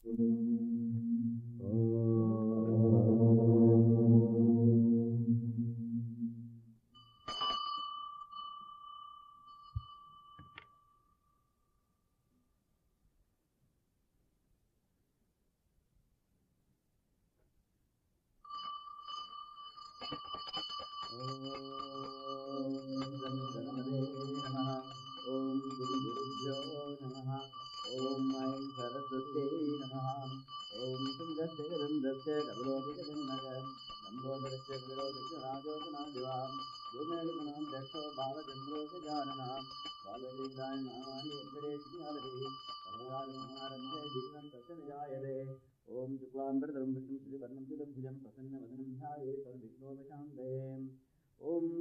ओम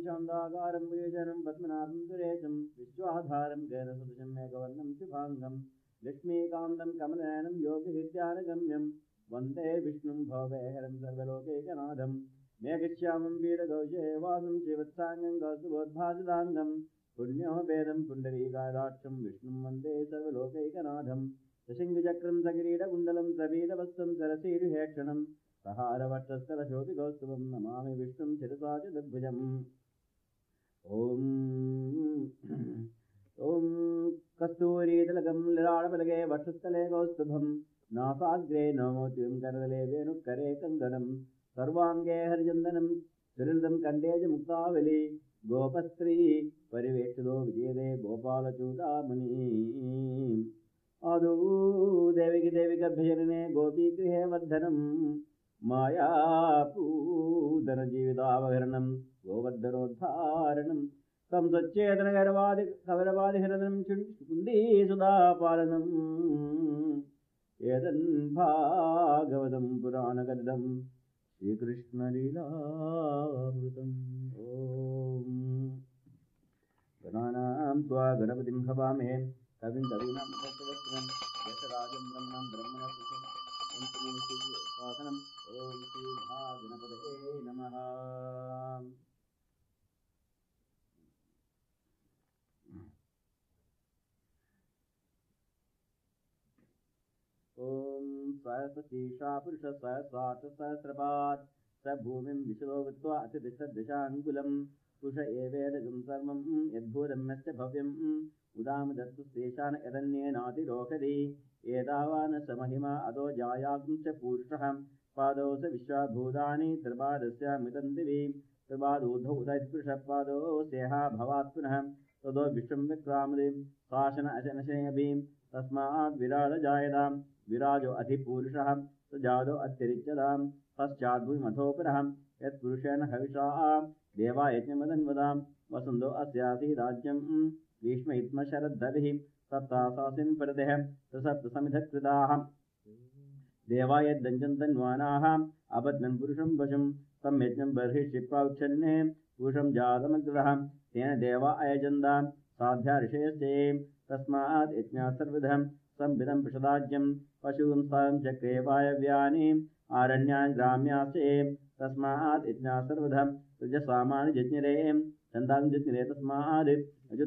शांताकारं भुजनं पद्मनाभं सुरेशं विश्वाधारं गैरसदृशं मेघवर्णं शुभांगं लक्ष्मीकान्तं कमलनयनं योगिविद्यानगम्यं वन्दे विष्णुं भवभयहरं सर्वलोकैकनाथं मेघश्यामं वीरगौशेवासं शिवत्साङ्गं कौस्तुभोद्भासिताङ्गं पुण्यो वेदं पुण्डरीकादाक्षं विष्णुं वन्दे सर्वलोकैकनाथं सशङ्खचक्रं सकिरीटकुण्डलं सबीतवस्त्रं सरसीरुहेक्षणं सहारवक्षस्थलशोभिकौस्तुभं नमामि विष्णुं शिरसा च दिग्भुजम्। ॐ कस्तूरीतिलकं ललाटफलके वक्षस्थले कौस्तुभं नासाग्रे नमोऽत्युं करतले वेणुकरे कङ्कणं सर्वाङ्गे हरिचन्दनं सुललितं कण्ठे च मुक्तावली गोपस्त्री परिवेष्टितो विजयदे गोपालचूडामणि आदौ देविकी देविकर्भजनने गोपीगृहे वर्धनं मायापूदनजीवितावहरणं गोवर्धनोद्धारणं तं सच्चेतनकरवादिहरणं कुन्दीसुधापालनम् एतन् भागवतं पुराणकथितं श्रीकृष्णलीलामृतम्। ॐ गणानां त्वा गणपतिं हवामहे कविं कवीनां उपस्थितं यशराजं ब्रह्मणां ब्रह्मणस्पतिं ॐ श्री महागणपतये नमः। ॐ सहस्रशीर्षा पुरुष सहस्राट्सहस्रपात् स भूमिं विशदो वित्वा अतिदिशदशाङ्गुलं पुरुष एवेदगं सर्वं यद्भूतम्यस्य भव्यम् उदामदत्तुस्तेषान् यदन्येनातिरोहति एतावान् स महिमा अतो जायागं च पूरुषः पादौ स विश्वभूतानि त्रिपादस्यामृतं दिवि त्रिपादोद्धौ उदयत्पुरुषः पादौ सेहा भवात् पुनः ततो विश्वं विक्रामदि शासन अशनशयभीं तस्मात् विराजजायतां विराजो अधिपूरुषः स जातो अत्यरिच्यतां पश्चाद्भूमिमथोपरः यत्पुरुषेण हविषा देवा यज्ञमदन्वदां वसन्तो अस्यासि राज्यं ग्रीष्म शरद्धभिः सप्तासासिन् परतः सप्तसमिधकृताः देवा यद्दञ्जन्तन्वानाः अबध्नन् पुरुषं पशुं तं यज्ञं बर्हिषि प्राउच्छन्ने पुरुषं जातमग्रः तेन देवा अयजन्तां साध्या ऋषयस्ते तस्मात् यज्ञात् सर्वविधं संविधं पृषदाज्यं पशूं सां चक्रे वायव्यानि आरण्यान् ग्राम्यास्ते तस्मात् यज्ञात् सर्वविधं रजसामानि जज्ञिरे चन्दां जज्ञिरे तस्मात्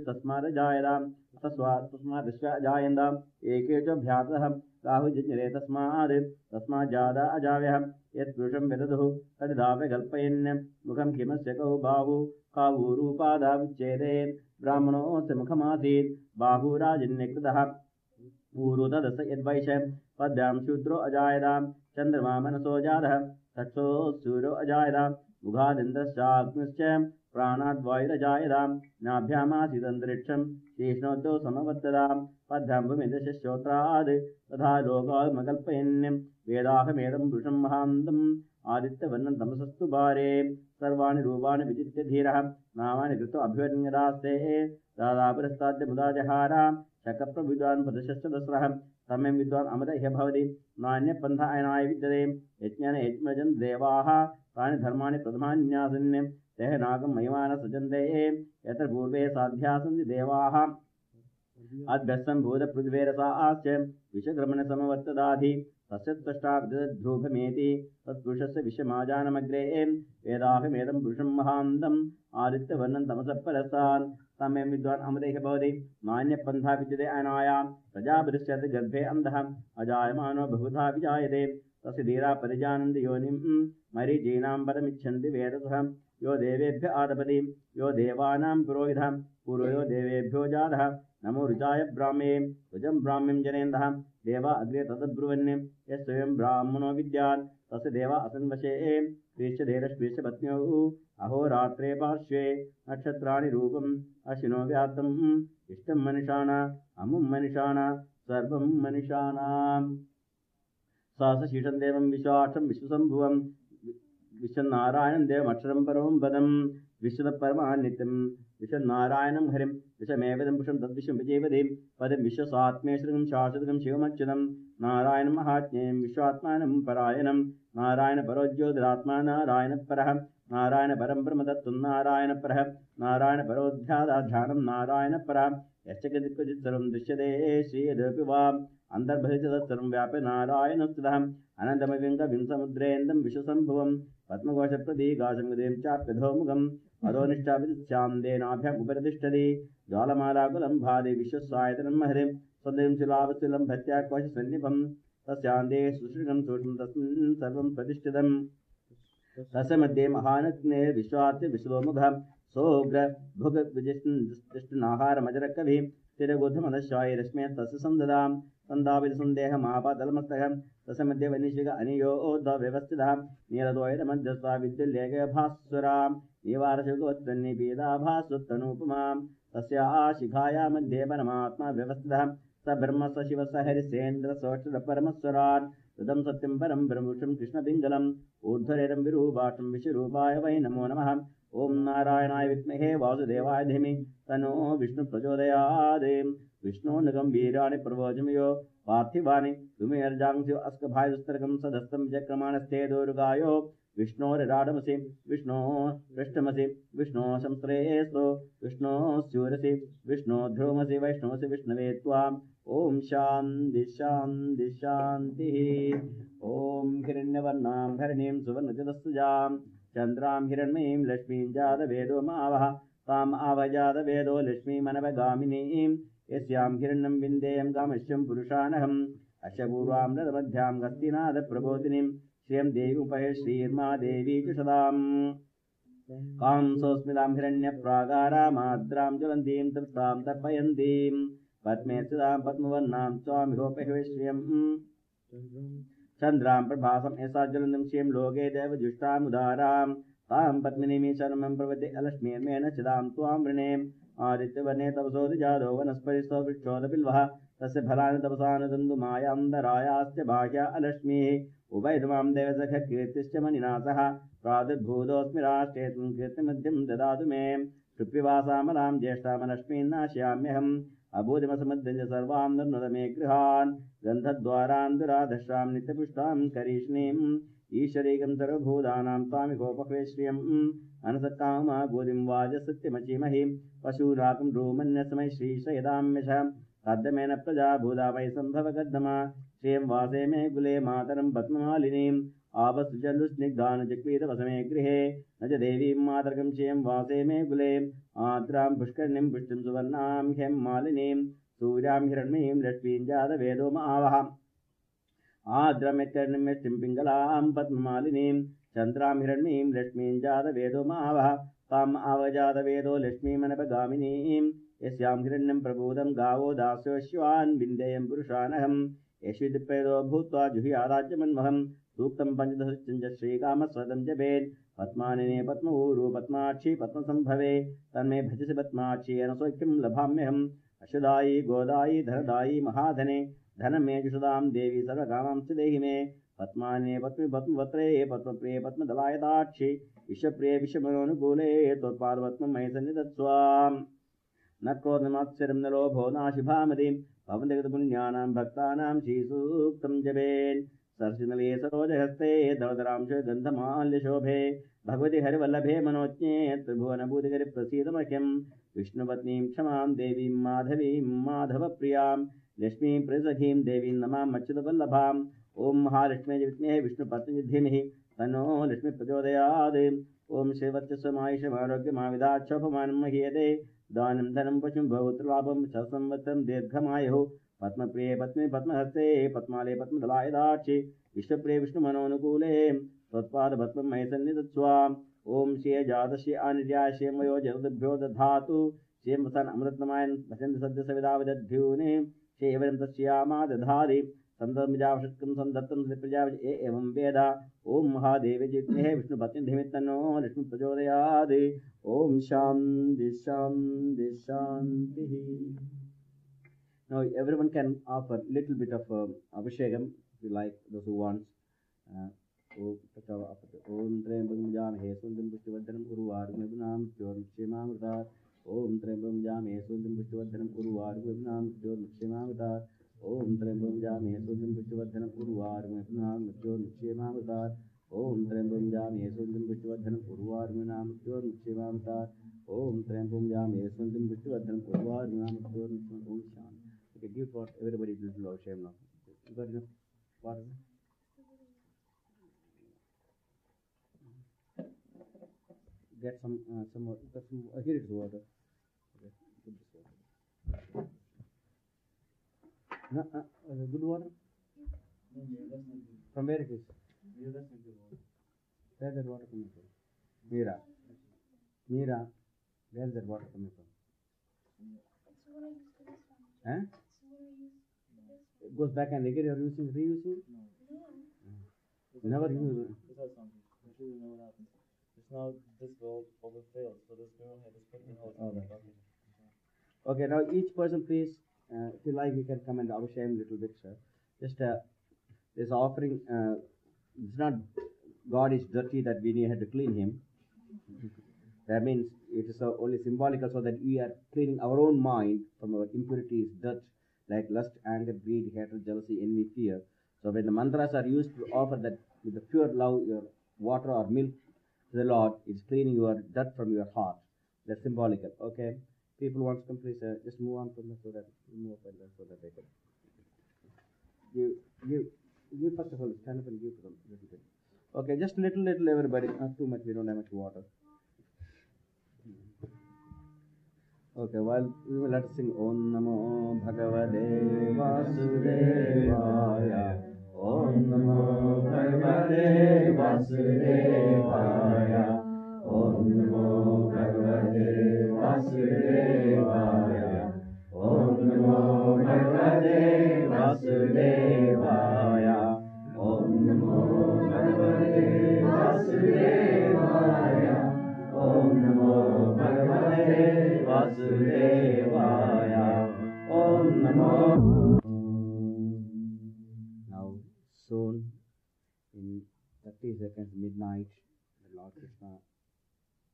तस्मात् जायतां तस्मात् जायन्ताम् एके च भ्यातः राहु जज्ञिरे तस्मात् जाता अजाव्यः यत्पुरुषं विदधुः तदिदाव्यकल्पयन् मुखं किमस्य कौ बाहु कावूरूपादाविच्छेदे ब्राह्मणोऽस्य मुखमासीत् बाहुराजन्यकृतः ऊरु तदस यद्वैश पद्भ्यां शूद्रो अजायतां चन्द्रमा मनसो जातः चक्षुः सूर्यो अजायतां मुखादिन्द्रश्चाग्निश्च प्राणाद्वायुरजायतां नाभ्यामासीदन्तरिक्षं शेषणोद्धौ समवर्ततां पद्भ्यां भूमिदशश्रोत्राद् तथा लोकामकल्पयन् वेदाहमेदं पुरुषं महान्तम् आदित्यवर्णं तमसस्तु भारे सर्वाणि रूपाणि विचित्य धीरः नामानि कृत्वा अभिवर्ण्यदास्ते दादापुरस्ताद्य मुदा जहारा शकप्रविद्वान् पदशश्च दस्रः तमें विद्वान् अमर ह्य भवति नान्यपन्था अयनाय विद्यते यज्ञेन यज्मजन् देवाः तानि धर्माणि प्रथमान्यासन् तेह नागं महिमान सजन्ते यत्र पूर्वे साध्या सन्ति देवाः अद्भ्यस्सं भूतपृथिवेरसाश्च विषक्रमणसमवर्तदाधि तस्य त्वष्टा विदध्रूपमेति तत्पुरुषस्य विषमाजानमग्रे वेदाहमेदं पुरुषं महान्तम् आदित्यवर्णं तमसः परस्तान् तमे विद्वान् अमदेह भवति नान्यपन्था विद्यते अनायां प्रजापतिश्चेत् गर्भे अन्धः अजायमानो बहुधा विजायते तस्य धीरा परिजानन्ति योनिं मरीचीनां पदमिच्छन्ति वेदसः यो देवेभ्य आदपति यो देवानां पुरोहितः पूर्वो यो देवेभ्यो जातः नमो ऋचाय ब्राह्मे ऋचं ब्राह्म्यं जनेन्दः देवा अग्रे तद्ब्रुवन् यः स्वयं ब्राह्मणो विद्यात् तस्य देवा असन्वशे क्रीश्चधेरश्क्रीश्च पत्न्यौ अहोरात्रे पार्श्वे नक्षत्राणि रूपम् अश्विनो व्याप्तम् इष्टं मनुषाणा अमुं मनुषाणा सर्वं मनुषाणाम् सहस्रशीर्षं देवं विश्वाक्षं विश्वसम्भुवं विश्वनारायणं देवमक्षरं परमं पदं विश्वतपरमान्नित्यं विश्वनारायणं हरिं विश्वमेवेदं पुरुषं तद्विश्वं विजयवतीं पदं विश्वसात्मेश्वरं शाश्वतं शिवमच्युतं नारायणं महात्म्यं विश्वात्मानं परायणं नारायणपरो ज्योतिरात्मा नारायणपरः नारायणपरं ब्रह्मतत्त्वं नारायणपरः नारायणपरोऽध्यात्मध्यानं नारायणपरः यश्च क्वचित् सर्वं दृश्यते श्रीयदपि वा अन्तर्बहिः तत्सर्वं व्याप्य नारायणस्तुतः अनन्तमविं समुद्रेन्दं विश्वसम्भुवं पद्मघोषप्रदीकाशं गतिं चाप्यधोमुखम् अधोनिष्ठाभिस्यान्देनाभ्याम् उपरितिष्ठति ज्वालमालाकुलं भाति विश्वस्वायतनं महतिं सन्धिं शिलावशिलं भत्याकोशसन्निभं तस्यान्ते सुश्रुतं सूक्ष्मं तस्मिन् सर्वं प्रतिष्ठितम् तस्य मध्ये महानग्ने विश्वास्य विश्वोमुखः सोग्र भुग विजिष्टनाहारमजरकविः स्थिरगोधमदशायरश्मे तस्य सन्ददां सन्दाविदसन्देहमापातलमस्तकं तस्य मध्ये वनिशिक अनियोद्धव्यवस्थितः नीलद्वैतमध्यस्था विद्युल्लेखभास्वरां निवारशुकवत्तन्निपीदाभास्वत्तनूपमां तस्याः शिखाया मध्ये परमात्मा व्यवस्थितः स ब्रह्म स शिव स हरिसेन्द्र सोक्षरपरमस्वरान् ऋतं सत्यं परं ब्रह्मपुरुषं कृष्णपिङ्गलम् ऊर्ध्वरेरं विरूपाक्षं विश्वरूपाय वै नमो नमः ॐ नारायणाय विद्महे वासुदेवाय धीमहि तन्नो विष्णुप्रचोदयात् विष्णोन्नगं वीराणि प्रवोचमयो पार्थिवानि तुमेर्जांस्यो अस्कभाय दुस्तरकं सदस्तं विचक्रमाणस्थे दुर्गायो विष्णोराडमसि विष्णो पृष्ठमसि विष्णो संश्रेयस्तो विष्णो स्यूरसि विष्णो ध्रुवमसि वैष्णवसि विष्णवे त्वाम् ॐ शान्ति शान्ति शान्तिः ॐ हिरण्यवर्णां हरिणीं सुवर्णचतुस्तुजां चन्द्रां हिरण्मयीं लक्ष्मीं जातवेदो मावः ताम् आवजातवेदो लक्ष्मीमनवगामिनीं यस्यां हिरण्यं विन्देयं कामश्यं पुरुषानहम् अशपूर्वां रथमध्यां हस्तिनाथप्रबोधिनीं श्रियं देवी उपहे श्रीर्मा देवी च सदाम् कांसोऽस्मितां हिरण्यप्राकारामाद्रां ज्वलन्तीं तृप्तां तर्पयन्तीं पद्मे स्थितां पद्मवर्णां स्वामिहोपहे श्रियं चन्द्रां प्रभासं यसा ज्वलन्तीं श्रियं लोके देवजुष्टामुदारां तां पद्मिनीं शर्मं प्रवृत्ति अलक्ष्मीर्मेण चिदां त्वां वृणे आदित्यवर्णे तपसोदिजातो वनस्पतिस्थो वृक्षोदबिल्वः तस्य फलानि तपसा न दन्दुमायान्दरायाश्च बाह्या अलक्ष्मीः उभयधुमां देवसख कीर्तिश्च मणिनाथः प्रादुर्भूतोऽस्मि राष्ट्रे त्वं कीर्तिमध्यं ददातु मे कृप्यवासामलां ज्येष्ठामलक्ष्मीन्नाशयाम्यहम् अभूतिमसमुद्रञ्च सर्वां निर्नुद मे गृहान् गन्धद्वारां दुराधश्रां नित्यपुष्टां करीष्णीम् ईश्वरीकं सर्वभूतानां स्वामिकोपहे श्रियम् अनसत्कामा गोदिं वाजसत्यमचीमहि पशूनाकं रोमन्यस्मै श्रीशयदाम्यशः कद्दमेन प्रजा भूता वै सम्भवगद्धमा श्रियं वासे मे कुले मातरं पद्ममालिनीम् आवसुजलुस्निग्धानुजक्रीतवसमे गृहे न च देवीं मातरकं श्रियं वासे मे कुले आद्रां पुष्करिणीं पुष्टिं सुवर्णां ह्यं मालिनीं सूर्यां हिरण्मयीं लक्ष्मीं जातवेदो मावः आद्रमित्यर्णिं यष्टिं पिङ्गलां पद्ममालिनीं चन्द्रां हिरण्मयीं लक्ष्मीं जातवेदो मावः ताम् आवजातवेदो लक्ष्मीमनपगामिनीं यस्यां हिरण्यं प्रबोधं गावो दास्योश्वान् विन्देयं पुरुषानहम् यश्विदिप्रेदो भूत्वा जुह्याराज्यमन्वहं सूक्तं पञ्चदशश्च श्रीकामस्वदं जपेत् पद्मानिने पद्मऊरु पद्माक्षी पद्मसम्भवे तन्मे भजसि पद्माक्षी अनसौख्यं लभाम्यहम् अशुदायी गोदायी धनदायी महाधने धनं मे जुषदां देवी सर्वकामांश्च देहि मे पद्मानिने पद्मवत्रे पद्मप्रिये पद्मदलायताक्षी विश्वप्रिये विश्वमनोनुकूले त्वत्पादपद्मं मयि सन्निधत्स्वाम् न क्रोधमात्सर्यं न लोभो नाशुभामतिं भवन्तिगतपुण्यानां भक्तानां श्रीसूक्तं जपेन् सरसिनले सरोजहस्ते धवधरांश गन्धमाल्यशोभे भगवति हरिवल्लभे मनोज्ञे त्रिभुवनभूतिकरि प्रसीदमह्यं विष्णुपत्नीं क्षमां देवीं माधवीं माधवप्रियां लक्ष्मीं प्रियसखीं देवीं नमामच्युतवल्लभाम् ॐ महालक्ष्मी विद्महे विष्णुपत्नी धीमहि तन्नो लक्ष्मी प्रचोदयात् ॐ श्रीवत्समायुषमारोग्यमाविदाच्छोभमानं महीयते दानं धनं पशुं बहुत्रलाभं शतसंवत्सरं दीर्घमायुः पद्मप्रिये पद्मे पद्महस्ते पद्मालये पद्मदलाय दाक्षि विष्णुप्रिये विष्णुमनोनुकूले त्वत्पादपद्मं मयि सन्निधत्स्व ओम श्रिय जातस्य अनिर्याय क्षेमयो जगद्भ्यो दधातु क्षेमसन् अमृतमायन वसन्त सद्य सविदावदध्यूने क्षेवरं तस्यामा दधाति संदमिजावशक्तं संदत्तं प्रजावज एवं वेद ओम महादेव जित्ने विष्णुपत्नि धीमितन्नो लक्ष्मी प्रचोदयात् ओम शांति शांति शांति. Now everyone can offer little bit of abhishekam if you like, those who want. ओम त्र्यंबकं यजामहे सुगन्धिं पुष्टिवर्धनं उर्वारुकमिव मृत्योर्मुक्षीयमामृतात् ओम त्र्यंबकं यजामहे सुगन्धिं पुष्टिवर्धनं उर्वारुकमिव मृत्योर्मुक्षीयमामृतात् ओम त्र्यंबकं यजामहे सुगन्धिं पुष्टिवर्धनं उर्वारुकमिव मृत्योर्मुक्षीयमामृतात् ओम त्र्यंबकं यजामहे सुगन्धिं पुष्टिवर्धनं उर्वारुकमिव मृत्योर्मुक्षीयमामृतात् ओम त्र्यंबकं यजामहे सुगन्धिं पुष्टिवर्धनं उर्वारुकमिव मृत्योर्मुक्षीयमामृतात्. Okay, give for everybody a little of shame now. You got enough water? Get some more. Here is water. Okay, put this water. No, good water. From where it is? Where is that water coming from? Meera, where is that water coming from? Huh? It goes back and again you are reusing? No. Never use. It's now this well overfilled, so this girl had to put the hose. Okay, now each person please, if you like, you can come and abhishek a little bit, sir. Just this offering, it's not God is dirty that we need to clean him. That means it is only symbolical so that we are cleaning our own mind from our impurities, dirt, like lust, anger, greed, hatred, jealousy, envy, fear. So when the mantras are used to offer that with the pure love, your water or milk to the Lord, it's cleaning your dirt from your heart. That's symbolical. Okay? People want to come, please just move on from that so that move up and so that they can give first of all, stand up and give to them a little bit. Okay, just little everybody, not too much, we don't have much water. Okay, well, we will let us sing Om Namo Bhagavate Vasudevaya. Om Namo Bhagavate Vasudevaya. Om Namo Bhagavate Vasudevaya. Om Namo Bhagavate Vasudevaya. Om Namo Bhagavate Vasudevaya. Om Namo Bhagavate Vasudevaya. Om Namo. Now, soon, in 30 seconds, midnight, the Lord Krishna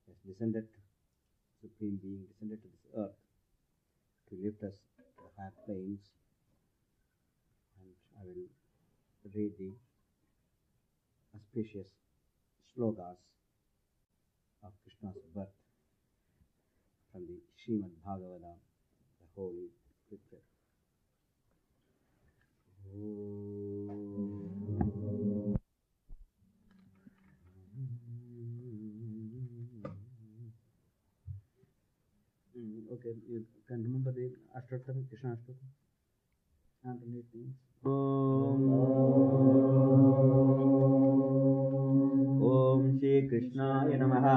has descended, Supreme Being descended to this earth to lift us to the higher planes. And I will read the auspicious slokas of Krishna's birth from the Srimad Bhagavatam, the holy scripture. Okay, you can remember the Ashtotam, Krishna Ashtotam? Alternate names. Om Shri Krishnaya Namaha.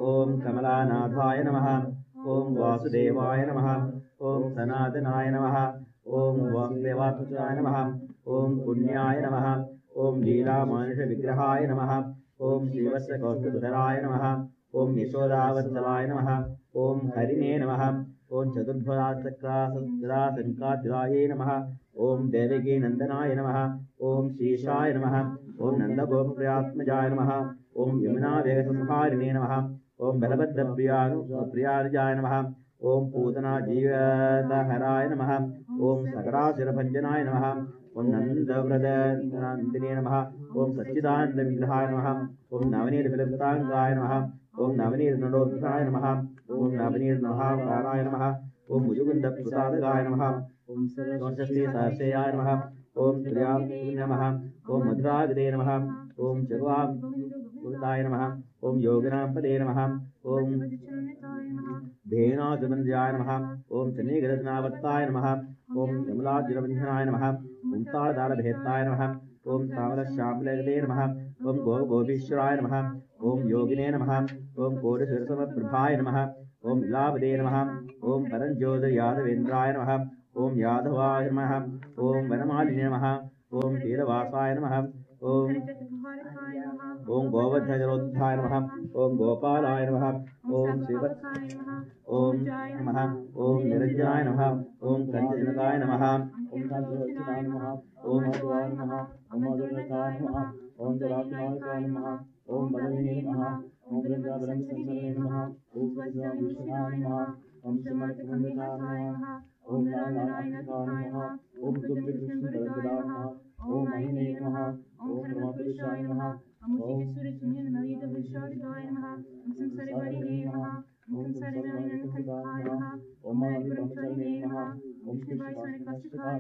Om Kamalanadhaya Namaha. Om Vasudevaya Namaha. Om Sanatanaya Namaha. Om Vasudevaya Namaha. Om Punyaya Namaha. Om Leela Manusha Vigrahaya Namaha. Om Srivasya Kaustubharaya Namaha. Om Yashodavatsalaya Namaha. Om Harine Namaha. Om Chaturbhadasakra Sankatilaye Namaha. Om Devaki Nandanaya Namaha. Om Shishaya Namaha. Om Nandagopriyatmajaya Namaha. Om Yamuna Vegasamharine Namaha. Om Balabhadra Priyarjaya Namaha. Om Putana Jivatharaya Namaha. Om Sakarasira Bhanjanaya Namaha. Om Nandavrada Nandine Namaha. Om Satchidananda Vigrahaya Namaha. Om Navanir Vilaptangaya Namaha. Om Navanir Nandodhaya Namaha. Om Navanir Nahavaraya Namaha. Om Mujugunda Prasadagaya Namaha. Om Sarvashti Sahasayaya Namaha. Om Priyam Namaha. Om Madragade Namaha. Om Jagvam Udaya Namaha. Om Yoganam Pade Namaha. Om धेनाजबन्ध्याय नमः ओम शनिग्रहनावर्ताय नमः ओम यमलाज्वलबन्धनाय नमः ओम तालदालभेत्ताय नमः ओम तामलश्यामलगदे नमः ओम गोपीश्वराय नमः ओम योगिने नमः ओम कोटिशिरसमप्रभाय नमः ओम इलावदे नमः ओम परञ्ज्योतिर्यादवेन्द्राय नमः ओम यादवाय नमः ओम वनमालिने नमः ओम वीरवासाय नमः ओम गोवर्धनोद्धाय नमः ओम गोपालाय नमः ओम शिवत् ओम नमः ओम निरञ्जनाय नमः ओम कंचजनकाय नमः ओम कांचनाय नमः ओम अद्वाय नमः ओम अदुर्लताय नमः ओम जलात्माय नमः ओम बलविने नमः ओम वृंदावन संसरणे नमः ओम वज्राभूषणाय नमः ओम समर्थकमनिकाय नमः ओम नारायणाय नमः ओम दुर्गकृष्णवरदाय नमः ओम महिने नमः ओम परमपुरुषाय नमः ओम सूर्यचन्द्रनमयितवृषाय नमः ओम संसारवरिणे नमः ओम संसारनारायणखण्डाय नमः ओम ब्रह्मचारिणे नमः ओम शिवाय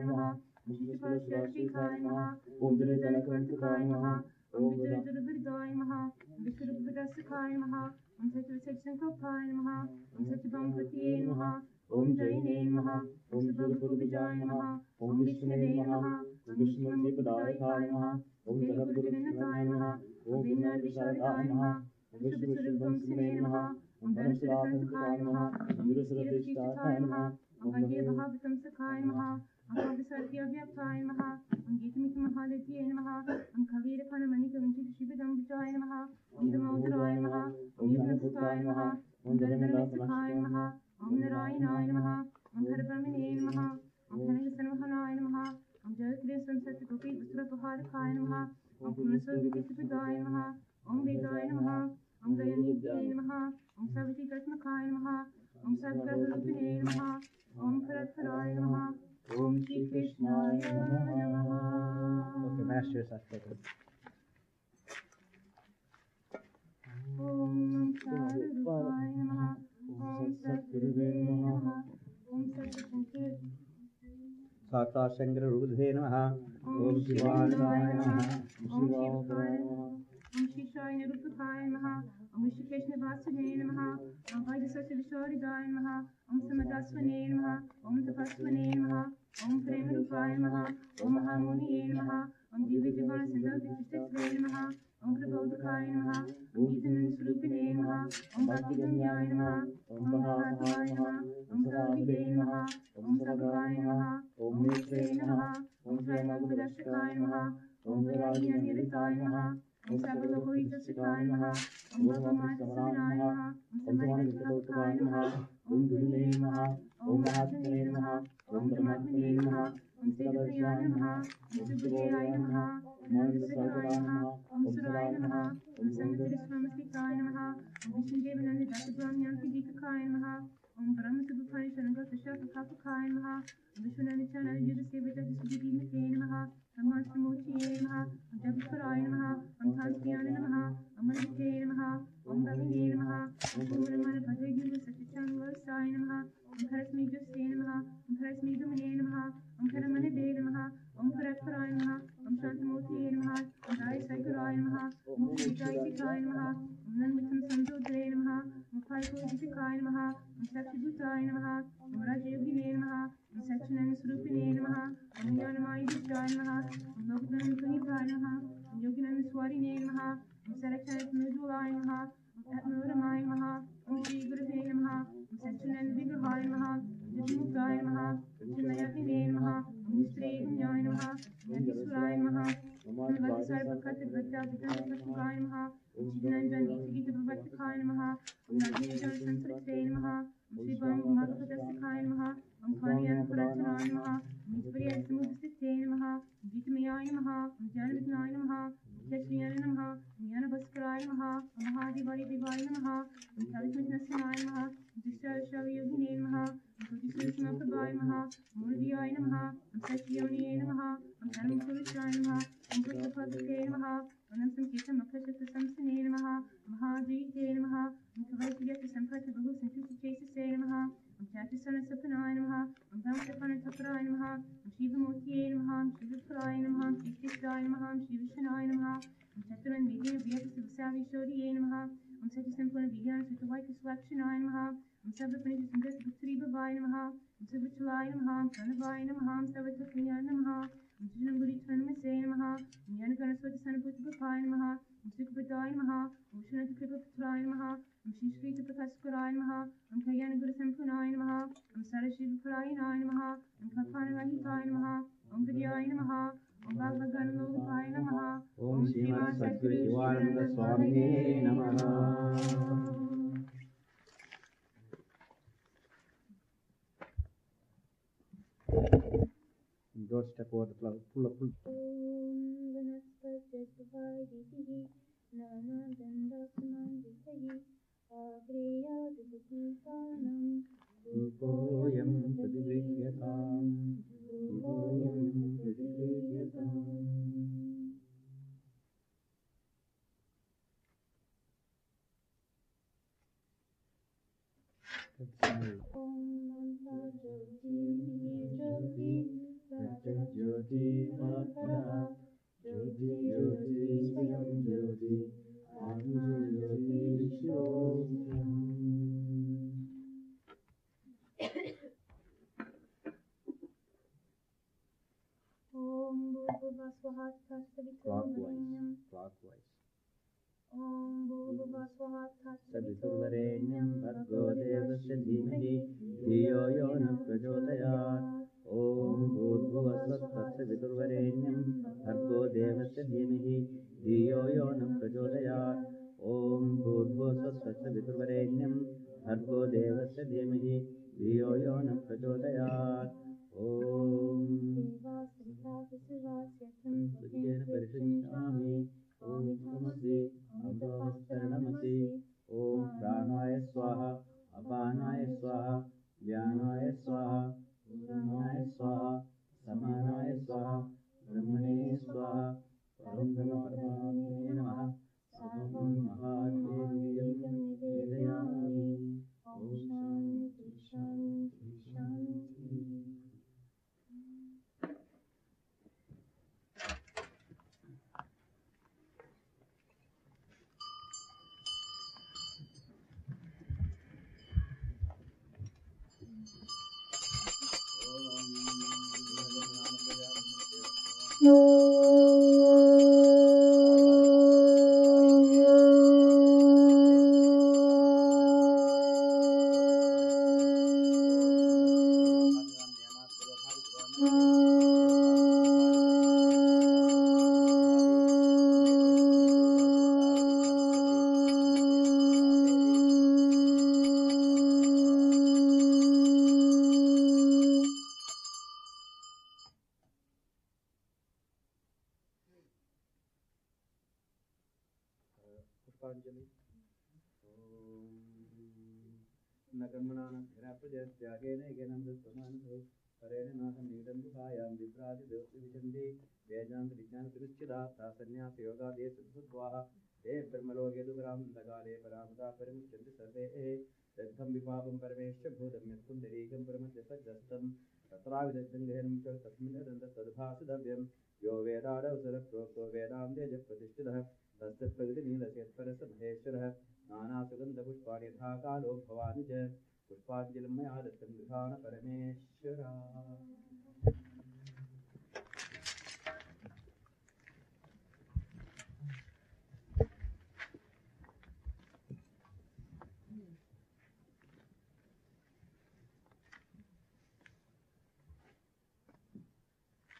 नमः ओम शिवपाशाय नमः ओम जलजनकवंतकाय नमः ओम विद्युद्वृदाय नमः विष्णुरुद्रस्खाय नमः ओम सत्यसत्यसंकल्पाय नमः ओम सत्यभामपतये नमः ओम जयिने नमः ओम सुरपुरविजयाय नमः ओम विष्णवे नमः ओम विष्णुदेवदायकाय नमः ओम जगद्गुरुनाथाय नमः ओम विनायकशारदाय नमः ओम विष्णुस्वरूपंसने नमः ओम धनसुराधनकाय नमः ओम वीरसुरदेष्टाय नमः ओम भगवतंसखाय नमः ओम विसर्गव्याप्ताय नमः ओम गीतमितमहादेव्ये नमः ओम खवीरफणमणिकविंचितशिवदम्बिताय नमः ओम धर्मोदराय नमः ओम निधनभूताय नमः ओम जलधनसखाय नमः ओम नारायणाय नमः ओम हरब्रह्मणे नमः ओम धनसन्वहनाय नमः ओम जलक्रियसंसर्गोपी वस्त्रपहारकाय नमः ओम पुनस्वर्गीयसिद्धाय नमः ओम वेदाय नमः ओम दयानिधये नमः ओम सावित्रीकर्मकाय नमः ओम सर्वरूपिणे नमः ओम फलफलाय नमः ओम श्री कृष्णाय नमः। Okay, master sattva. ओम सारूपाय नमः ओम सद्गुरुवे नमः ओम सद्गुरुवे साक्षात् शंकर रूपधे नमः ओम शिवाय नमः ओम शिवाय नमः ओम शिशाय निरूपकाय नमः ओम ऋषिकेशनिवासिने नमः ओम वायुसस्यविशारदाय नमः ओम समदास्वने नमः ओम तपस्वने नमः ओम प्रेमरूपाय नमः ओम महामुनिये नमः ओम दिव्यजवानसंदर्भिष्टस्वे नमः ओम प्रबोधकाय नमः ओम गीतानन्दस्वरूपिणे नमः ओम भक्तिगम्याय नमः ओम महादेवाय नमः ओम सदाभिदे नमः ओम सद्गुराय नमः ओम नेत्रे नमः ओम स्वयंभूदर्शकाय नमः ओम वैराग्यनिरताय नमः ओम सर्वलोकहितस्थिताय नमः ओम भगवन्मानसमनाय नमः ओम समाधिकलोकाय नमः ओम गुरुवे नमः ओम महात्मने नमः ओम परमात्मने नमः ओम श्रीप्रियाय नमः ओम सुबुद्धेयाय नमः ओम नंदसराय नमः ओम सुराय नमः ओम संगतिस्वामस्तिकाय नमः ओम विष्णुदेवनन्ददासब्रह्मण्यंतिदीपकाय नमः ओम ब्रह्मसुभुफाय शरणगतशाखकाय नमः ओम विश्वनाथानन्दयुगसेवितसुधीमते नमः ब्रह्माष्टमूर्तये नमः ओम जगत्पराय नमः ओम शान्त्याय नमः ओम अमृते नमः ओम रविने नमः ओम पूर्णमनपदयुगसत्यचान्वसाय नमः ओम खरस्मीजुस्ते नमः ओम खरस्मीदुमने नमः ओम खरमनदे नमः ओम खरत्पराय नमः ओम शान्तमूर्तये नमः ओम रायसैकराय नमः ओम श्रीजायिकाय नमः ओम नन्मिथं संजोदरे नमः ओम फलकोदिकाय नमः ओम सत्यभूताय नमः ओम राजयोगिने नमः ओम सच्चिदानन्दस्वरूपिणे नमः ओम ज्ञानमयीभूताय नमः ओम लोकधनसुनिधाय नमः ओम योगिनन्दस्वारिणे नमः ओम सरक्षणमृदुलाय नमः ओम आत्मवरमाय नमः ओम श्री गुरुवे नमः ओम सच्चिदानन्दविग्रहाय नमः ओम जगन्मुक्ताय नमः ओम चिन्मयाग्निने नमः ओम निष्प्रेयज्ञाय नमः ओम योगेश्वराय नमः ओम सर्वकर्तव्यताय नमः ओम चिदानन्दगीतगीतप्रवर्तकाय नमः ओम नागेन्द्रसंसृते नमः ओम श्रीवामगुमागतस्थिताय नमः ओम फानियानपुराचराय नमः ओम निष्प्रियसमुद्रस्थिते नमः ओम गीतमयाय नमः ओम ज्ञानविघ्नाय नमः ओम चक्रियाय नमः ओम ज्ञानभास्कराय नमः ओम महादेवाय देवाय नमः ओम कालिकनस्यनाय नमः ओम दिशाशवयोगिने नमः ओम कोटिसूक्ष्मप्रभाय नमः ओम मूर्तियाय नमः ओम सच्चिदानन्दे नमः ओम धर्मपुरुषाय नमः ओम पुत्रपदके नमः ओम संकीर्तमक्षसंसने नमः महाजीते नमः ओम कवैक्यसंपत्तिबहुसंख्यचेतसे नमः ओम चातिसनसपनाय नमः ओम ब्रह्मसपनतपराय नमः ओम शिवमूर्तये नमः ओम शिवफलाय नमः ओम श्रीकृष्णाय नमः ओम श्रीविष्णुनाय नमः ओम चतुरन्विद्ये व्यक्तिविशाविशोर्ये नमः ओम सत्यसंपूर्ण विज्ञान सुतवाक्यस्वाक्षनाय नमः Sarvapanitasambhasri Namaha, Sarvachalaya Namaha, Pranavaya Namaha, Sarvatakriya Namaha, Janamguri Namaha, Yanakana Sanaputapaya Namaha, Sukapataya Namaha, Ushanatapipapataya Namaha, Shishri Prakaskaraya Namaha, Kayana Guru Sampunaya Namaha, Sarashiv Parayana Namaha, Kapanavahitaya Namaha, Vidyaya Namaha, Bhagavagana Lokapaya Namaha, Om Srimad Sadguru Shivananda Swami Namaha. Don't step over the floor. Pull up, pull. Om Vanaspati Nana Danda Samanditahi Agreya Dubhikanam Upoyam Pradivriyatam. Upoyam Pradivriyatam. Om Manta Jyoti Jyoti Raja Jyoti Matmana Jyoti Jyoti Swayam Jyoti Atma Jyoti Shivoham. Om Bhuvasvahat Saviturvarenyam Clockwise. Om Bhuvasvahat Saviturvarenyam Bhargo Devasya Dhimahi Dhiyo Yona Prachodayat. Om Bhurvuvasvahat Saviturvarenyam Bhargo Devasya Dhimahi Dhiyo Yona Prachodayat. Om Bhurvuvasvahat Saviturvarenyam Bhargo Devasya Dhimahi Dhiyo Yona Prachodayat. Om Sujena Parishinchami. Om Tamasi Amdavastaranamasi. Om Pranaya Swaha Apanaya Swaha Vyanaya Swaha Uranaya Swaha Samanaya Swaha Brahmane Swaha Param Brahma Paramatmane Namaha. Sarvam Mahadevyam Vedayami. Om Shanti Shanti Shanti. Pushpanjali. Om Nakarmanana Ghiraprajatyagena Genamdasvamanabhu Parena Naham Nidam Dukhayam Vipraja Devsi Vijandi Vejant Vijnana Tiruschida Tasanyasa Yoga Desudhudvaha Dev Brahmaloge Dugram Dagale Paramada Paramchandi Sarve Siddham Vipapam Paramesha Bhudam Yatkundarikam Paramadhyasajastam Tatravidajangahanam Tasminadanda Sadbhasidavyam Yo Vedada Usara Prokto Vedam Deja Pratishtida Tasya Pragadinilashya Parasa Maheshwara Nana Sugandha Pushpani Dhakalo Bhavani Jaya Pushpanjalamaya Datam Vithana Parameshwara.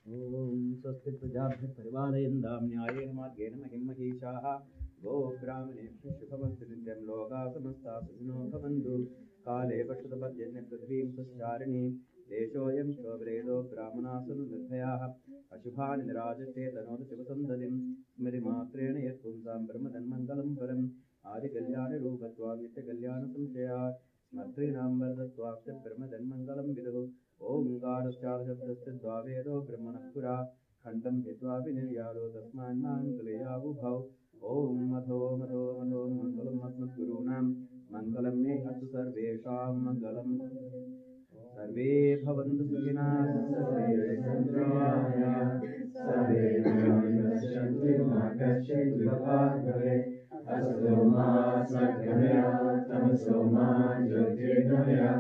Om Swasti Prajabhya Parivalayendam Nyayena Margena Mahim Mahishaha Go Brahmaneshu Shubhamastu Nityam Loka Samasta Sukhino Bhavantu Kale Pashutabhadyanya Prithvim Suscharini Deshoyam Shobredo Brahmanasanu Nirthayaha Ashubhani Nirajate Tanota Shivasandalim Smiri Matrena Yatpunsam Brahmadan Mangalam Param Adi Kalyani Rupatvam Nitya Kalyana Samshaya Smatrinam Vardatvam Brahmadan Mangalam Vidu Om Gadasthasya Dvavedo Brahmanapura Khandam Vidva Viniriyaro Tasman Mangalayavubhav Om Madho Madho Madho Mangalam Asmat Gurunam Mangalam Me Atu Sarvesham Mangalam Sarve Bhavantu Sukhina Sarve Sandravaya Sarve Namaskashantu Makashantu Vipagave Asatoma Satyamaya Tamasoma Jyotirgamaya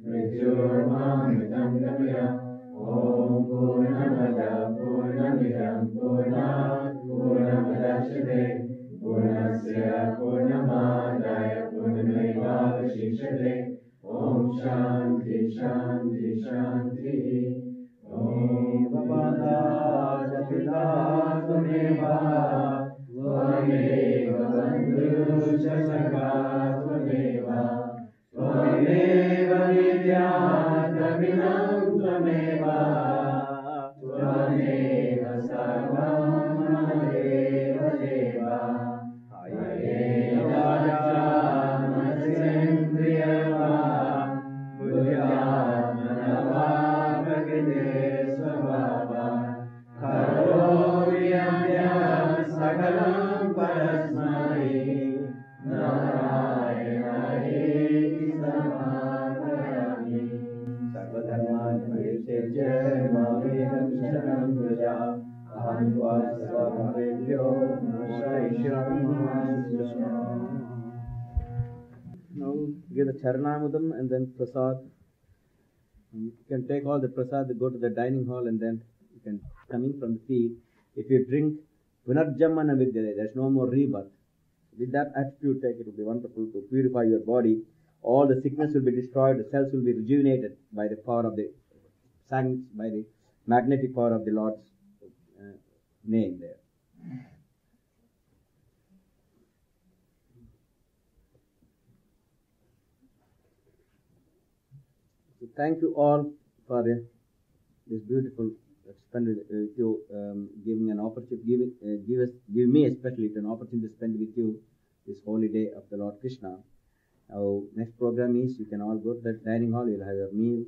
Mrityurmamritam Gamaya Om Purnamada Purnamidam Purnat Purnamudachyate Purnasya Purnamadaya Purnamevavashishate Om Shanti Shanti Shanti Om Bhavata Jatita Tvameva Tvameva Bandhusya Sakha Tvameva Tvameva Vidya Dravinam Tvameva Tvameva Sarvam Madeva Deva Hayeva Manasendriyava Buddhyatmanava Prakite Svabhava Karomi Avyam Sakalam Parasmai Narayanahi Samapayami Sarvadharman Parishejya Mavekam Sharanam Vraja Aham Tva Sarvabhavebhyo Mokshaishyami. Now give the Charanamudam and then Prasad. You can take all the Prasad, go to the dining hall, and then you can, coming from the field, if you drink Punarjamana Vidyate, there's no more rebirth. With that attitude, take it will be wonderful to purify your body. All the sickness will be destroyed, the cells will be rejuvenated by the power of the saints, by the magnetic power of the Lord's name there. So thank you all for this beautiful spend with you, giving an opportunity, give me especially an opportunity to spend with you this holy day of the Lord Krishna. Our next program is you can all go to the dining hall. You'll have your meal.